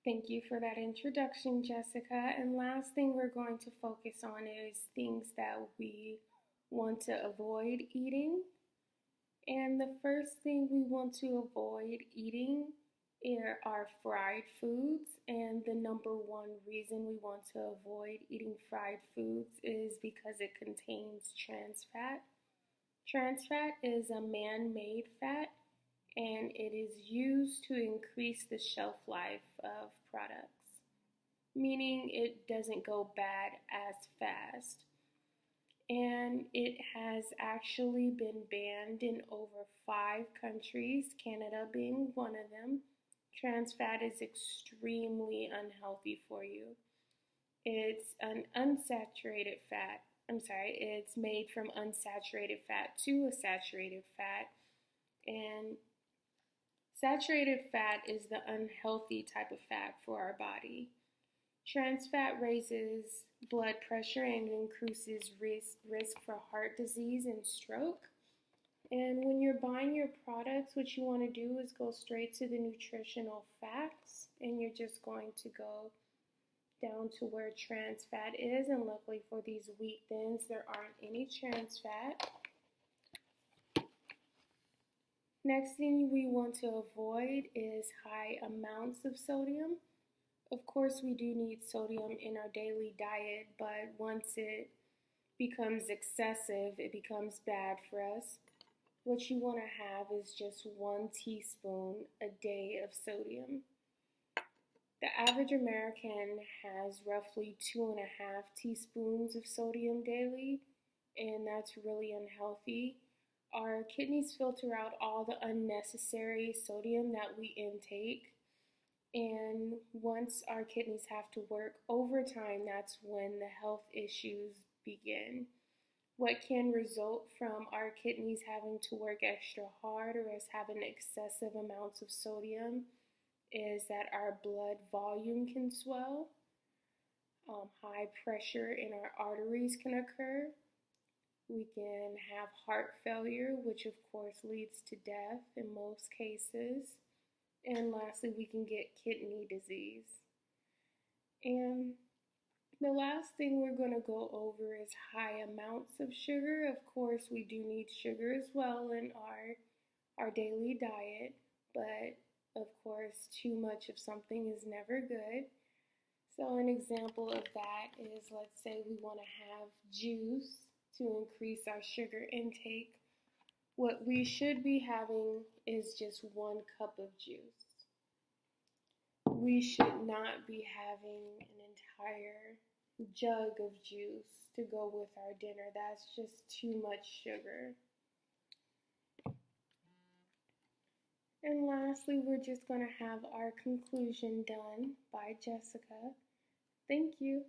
Thank you for that introduction, Jessica. And last thing we're going to focus on is things that we want to avoid eating. And the first thing we want to avoid eating are fried foods. And the number one reason we want to avoid eating fried foods is because it contains trans fat. Trans fat is a man made fat and it is used to increase the shelf life of products, meaning it doesn't go bad as fast. And it has actually been banned in over 5 countries, Canada being one of them. Trans fat is extremely unhealthy for you. It's an unsaturated fat. It's made from unsaturated fat to a saturated fat. And saturated fat is the unhealthy type of fat for our body. Trans fat raises blood pressure and increases risk for heart disease and stroke. And when you're buying your products, what you want to do is go straight to the nutritional facts, and you're just going to go down to where trans fat is. And luckily for these wheat thins, there aren't any trans fat. Next thing we want to avoid is high amounts of sodium. Of course, we do need sodium in our daily diet, but once it becomes excessive, it becomes bad for us. What you want to have is just 1 teaspoon a day of sodium. The average American has roughly 2.5 teaspoons of sodium daily, and that's really unhealthy. Our kidneys filter out all the unnecessary sodium that we intake. And once our kidneys have to work overtime, that's when the health issues begin. What can result from our kidneys having to work extra hard or us having excessive amounts of sodium is that our blood volume can swell, high pressure in our arteries can occur. We can have heart failure, which of course leads to death in most cases. And lastly, we can get kidney disease. And the last thing we're going to go over is high amounts of sugar. Of course, we do need sugar as well in our daily diet, but of course, too much of something is never good. So an example of that is, let's say we want to have juice to increase our sugar intake. What we should be having is just 1 cup of juice. We should not be having an entire jug of juice to go with our dinner. That's just too much sugar. And lastly, we're just going to have our conclusion done by Jessica. Thank you.